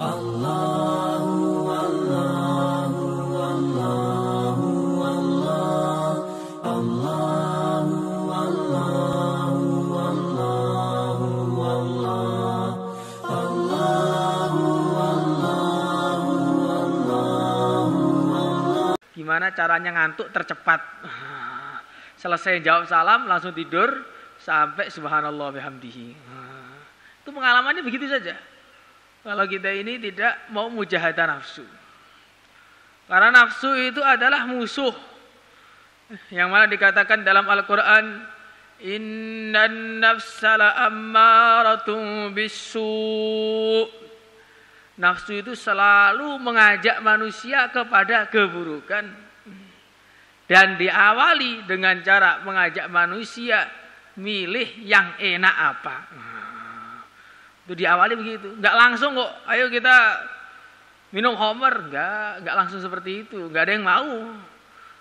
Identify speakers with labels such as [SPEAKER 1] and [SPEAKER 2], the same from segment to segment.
[SPEAKER 1] Allahu Allahu Allahu Allah Allahu Allahu Allahu Allah Allahu Allahu Allahu.
[SPEAKER 2] Gimana caranya ngantuk tercepat? Selesai jawab salam langsung tidur sampai subhanallah bihamdihi. Itu pengalamannya begitu saja. Kalau kita ini tidak mau mujahadah nafsu. Karena nafsu itu adalah musuh. Yang mana dikatakan dalam Al-Quran, Innan nafsa la'ammaratun bisu'. Nafsu itu selalu mengajak manusia kepada keburukan. Dan diawali dengan cara mengajak manusia milih yang enak apa. Itu diawali begitu, nggak langsung kok. Ayo kita minum homer, nggak langsung seperti itu. Nggak ada yang mau.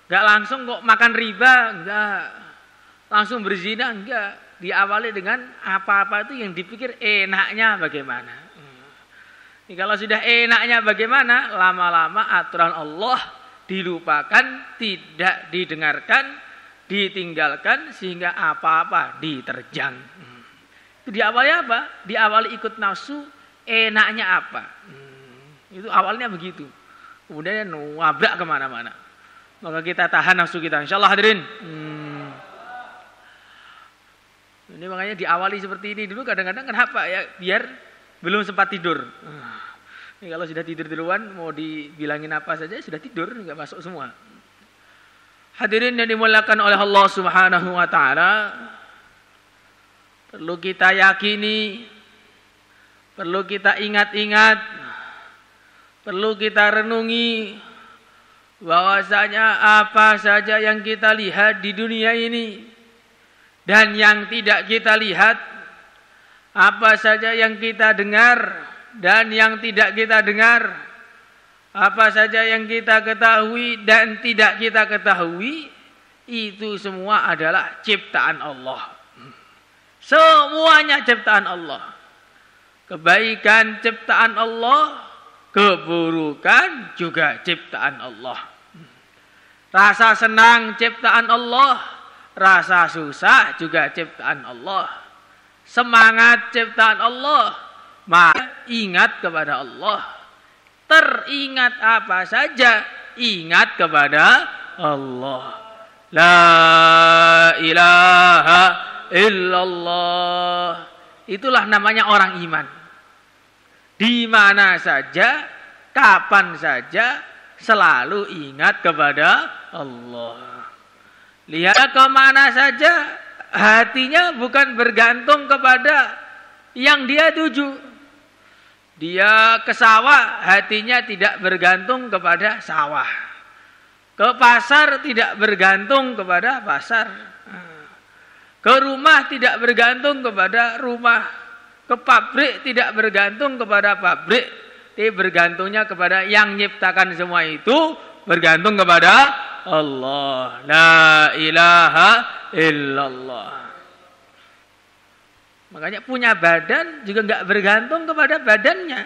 [SPEAKER 2] Nggak langsung kok makan riba, nggak langsung berzina, nggak. Diawali dengan apa-apa itu yang dipikir enaknya bagaimana. Kalau sudah enaknya bagaimana, lama-lama aturan Allah dilupakan, tidak didengarkan, ditinggalkan sehingga apa-apa diterjang. Itu diawali apa? Diawali ikut nafsu, enaknya apa? Itu awalnya begitu. Kemudian wabrak kemana-mana. Maka kita tahan nafsu kita. Insya Allah hadirin. Ini makanya diawali seperti ini dulu. Kadang-kadang kenapa ya? Biar belum sempat tidur. Ini kalau sudah tidur duluan, mau dibilangin apa saja sudah tidur, nggak masuk semua. Hadirin yang dimuliakan oleh Allah Subhanahu Wa Taala. Perlu kita yakini, perlu kita ingat-ingat, perlu kita renungi bahwasanya apa saja yang kita lihat di dunia ini dan yang tidak kita lihat, apa saja yang kita dengar dan yang tidak kita dengar, apa saja yang kita ketahui dan tidak kita ketahui, itu semua adalah ciptaan Allah. Semuanya ciptaan Allah. Kebaikan ciptaan Allah, keburukan juga ciptaan Allah. Rasa senang ciptaan Allah, rasa susah juga ciptaan Allah. Semangat ciptaan Allah, maka ingat kepada Allah. Teringat apa saja, ingat kepada Allah. La ilaha illallah. Itulah namanya orang iman. Di mana saja, kapan saja, selalu ingat kepada Allah. Lihat kemana saja, hatinya bukan bergantung kepada yang dia tuju. Dia ke sawah, hatinya tidak bergantung kepada sawah. Ke pasar tidak bergantung kepada pasar. Ke rumah tidak bergantung kepada rumah. Ke pabrik tidak bergantung kepada pabrik. Tapi bergantungnya kepada yang menciptakan semua itu. Bergantung kepada Allah. La ilaha illallah. Makanya punya badan juga nggak bergantung kepada badannya.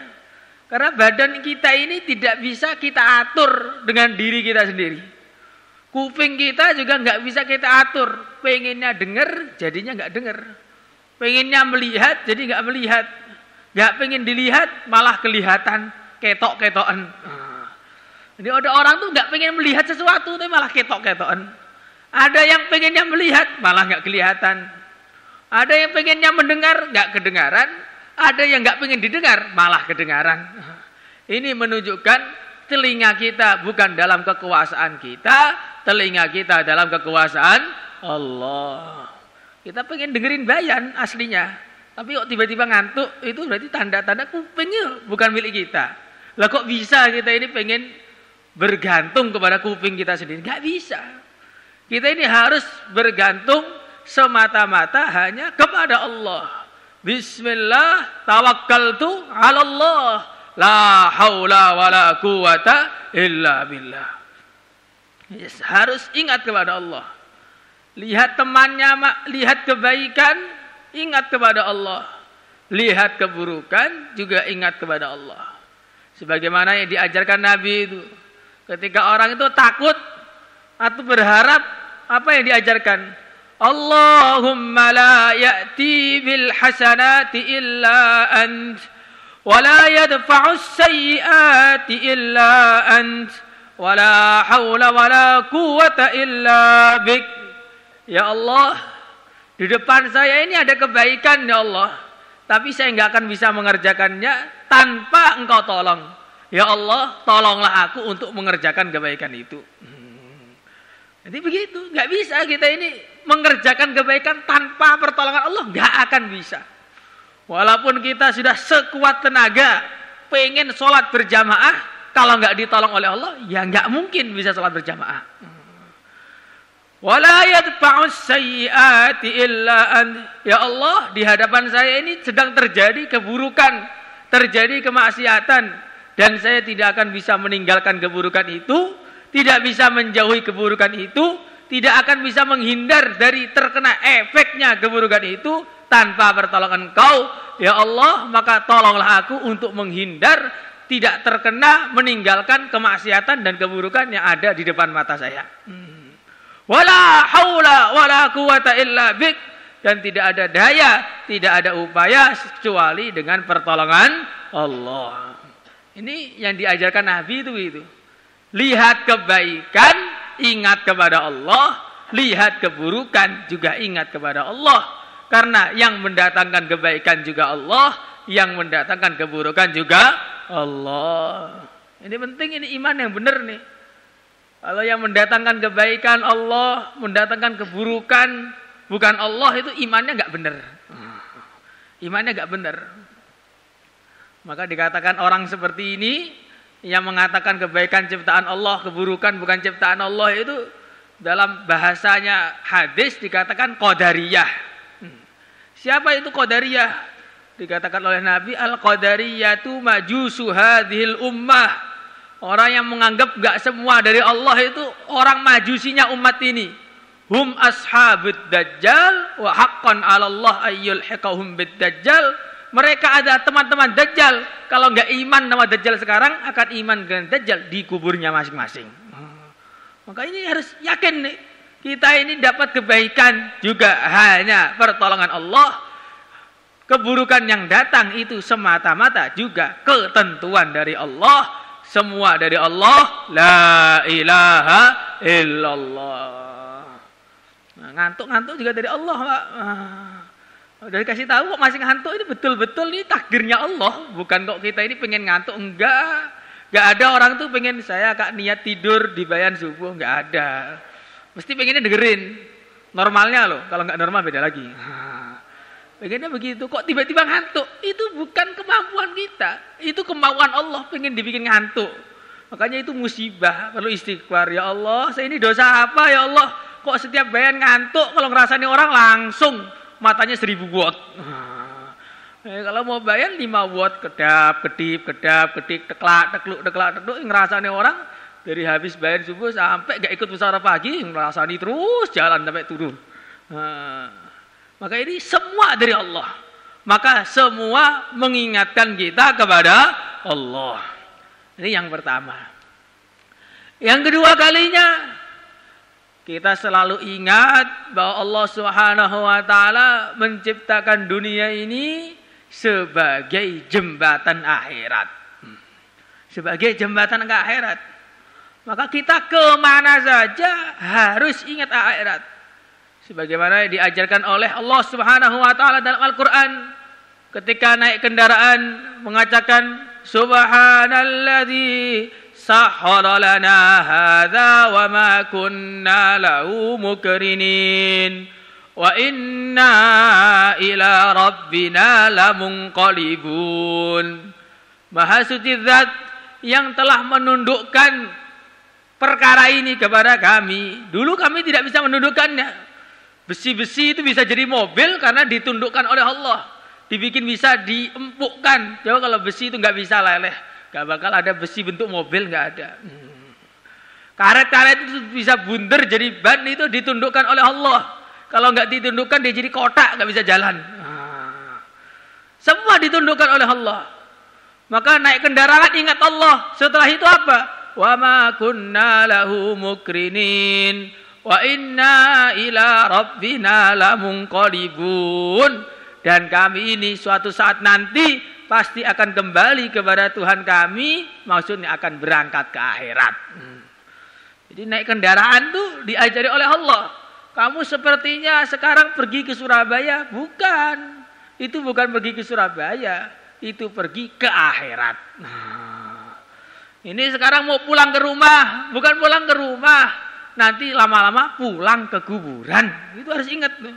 [SPEAKER 2] Karena badan kita ini tidak bisa kita atur dengan diri kita sendiri. Kuping kita juga nggak bisa kita atur. Pengennya dengar, jadinya nggak dengar. Pengennya melihat, jadi nggak melihat. Nggak pengen dilihat, malah kelihatan. Ketok-ketokan. Jadi ada orang tuh nggak pengen melihat sesuatu, tapi malah ketok-ketokan. Ada yang pengennya melihat, malah nggak kelihatan. Ada yang pengennya mendengar, nggak kedengaran. Ada yang nggak pengen didengar, malah kedengaran. Ini menunjukkan telinga kita bukan dalam kekuasaan kita. Telinga kita dalam kekuasaan Allah. Kita pengen dengerin bayan aslinya. Tapi kok tiba-tiba ngantuk, itu berarti tanda-tanda kupingnya bukan milik kita. Lah kok bisa kita ini pengen bergantung kepada kuping kita sendiri? Gak bisa. Kita ini harus bergantung semata-mata hanya kepada Allah. Bismillah, tawakkaltu ala Allah. La haula wa la quwata illa billah. Yes, harus ingat kepada Allah. Lihat temannya, lihat kebaikan, ingat kepada Allah. Lihat keburukan, juga ingat kepada Allah. Sebagaimana yang diajarkan Nabi itu. Ketika orang itu takut atau berharap, apa yang diajarkan? Allahumma la ya'ti bil hasanati illa ant, wa la yadfa'us sayyiati illa ant, wa la hawla wa la quwwata illa bik. Ya Allah, di depan saya ini ada kebaikan ya Allah, tapi saya nggak akan bisa mengerjakannya tanpa Engkau tolong. Ya Allah, tolonglah aku untuk mengerjakan kebaikan itu. Jadi begitu, nggak bisa kita ini mengerjakan kebaikan tanpa pertolongan Allah, nggak akan bisa. Walaupun kita sudah sekuat tenaga, pengen sholat berjamaah, kalau nggak ditolong oleh Allah, ya nggak mungkin bisa sholat berjamaah. Wala yadfa'us sayyiati illa ant. Ya Allah, di hadapan saya ini sedang terjadi keburukan, terjadi kemaksiatan. Dan saya tidak akan bisa meninggalkan keburukan itu, tidak bisa menjauhi keburukan itu, tidak akan bisa menghindar dari terkena efeknya keburukan itu tanpa pertolongan Engkau. Ya Allah, maka tolonglah aku untuk menghindar, tidak terkena meninggalkan kemaksiatan dan keburukan yang ada di depan mata saya. Wala haula wala quwata illa bik. Dan tidak ada daya, tidak ada upaya kecuali dengan pertolongan Allah. Ini yang diajarkan Nabi itu. Lihat kebaikan, ingat kepada Allah. Lihat keburukan, juga ingat kepada Allah. Karena yang mendatangkan kebaikan juga Allah, yang mendatangkan keburukan juga Allah. Ini penting, ini iman yang benar nih. Kalau yang mendatangkan kebaikan Allah, mendatangkan keburukan bukan Allah, itu imannya nggak benar. Imannya nggak benar. Maka dikatakan orang seperti ini yang mengatakan kebaikan ciptaan Allah, keburukan bukan ciptaan Allah, itu dalam bahasanya hadis dikatakan qadariyah. Siapa itu qadariyah? Dikatakan oleh Nabi, al-qadariyatu majusu hadhil ummah. Orang yang menganggap gak semua dari Allah itu orang majusinya umat ini. Hum ashabud dajjal wa haqqan 'ala Allah ayyul hiqahum bid dajjal. Mereka ada teman-teman Dajjal. Kalau nggak iman sama Dajjal sekarang, akan iman dengan Dajjal di kuburnya masing-masing. Maka ini harus yakin nih. Kita ini dapat kebaikan juga hanya pertolongan Allah. Keburukan yang datang itu semata-mata juga ketentuan dari Allah. Semua dari Allah. La ilaha illallah. Nah, ngantuk-ngantuk juga dari Allah, Pak. Udah dikasih tahu kok masih ngantuk, ini betul-betul ini takdirnya Allah. Bukan kok kita ini pengen ngantuk, enggak. Enggak ada orang tuh pengen saya kak niat tidur di bayan subuh, enggak ada. Mesti pengennya dengerin. Normalnya loh, kalau enggak normal beda lagi. Pengennya begitu, kok tiba-tiba ngantuk. Itu bukan kemampuan kita, itu kemauan Allah pengen dibikin ngantuk. Makanya itu musibah, perlu istighfar. Ya Allah, saya ini dosa apa ya Allah? Kok setiap bayan ngantuk, kalau ngerasani orang langsung matanya 1000 watt. Kalau mau bayan 5 watt, kedap, kedip, teklak, tekluk, ngerasani orang dari habis bayan subuh sampai gak ikut musyawarah pagi, ngerasani terus jalan sampai turun. Maka ini semua dari Allah. Maka semua mengingatkan kita kepada Allah. Ini yang pertama. Yang kedua kalinya, kita selalu ingat bahwa Allah Subhanahu wa taala menciptakan dunia ini sebagai jembatan akhirat. Sebagai jembatan ke akhirat. Maka kita kemana saja harus ingat akhirat. Sebagaimana diajarkan oleh Allah Subhanahu wa taala dalam Al-Qur'an, ketika naik kendaraan mengatakan subhanalladzi sahhara lana hadza wa ma kunna lahu mukrinin wa inna ila rabbina lamunqalibun. Maha suci zat yang telah menundukkan perkara ini kepada kami. Dulu kami tidak bisa menundukkannya. Besi-besi itu bisa jadi mobil karena ditundukkan oleh Allah. Dibikin bisa diempukkan. Coba kalau besi itu nggak bisa leleh, nggak bakal ada besi bentuk mobil, nggak ada. Karet-karet itu bisa bundar jadi ban, itu ditundukkan oleh Allah. Kalau nggak ditundukkan dia jadi kotak, nggak bisa jalan. Semua ditundukkan oleh Allah. Maka naik kendaraan ingat Allah. Setelah itu apa? Wa ma kunna lahu mukrinin wa inna ila rabbina lamunqalibun. Dan kami ini suatu saat nanti pasti akan kembali kepada Tuhan kami, maksudnya akan berangkat ke akhirat. Jadi naik kendaraan tuh diajari oleh Allah. Kamu sepertinya sekarang pergi ke Surabaya, bukan. Itu bukan pergi ke Surabaya, itu pergi ke akhirat. Nah, ini sekarang mau pulang ke rumah, bukan pulang ke rumah. Nanti lama-lama pulang ke kuburan. Itu harus ingat tuh.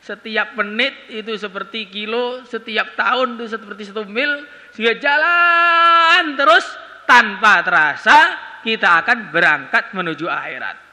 [SPEAKER 2] Setiap menit itu seperti kilo, setiap tahun itu seperti 1 mil. Sehingga jalan terus tanpa terasa kita akan berangkat menuju akhirat.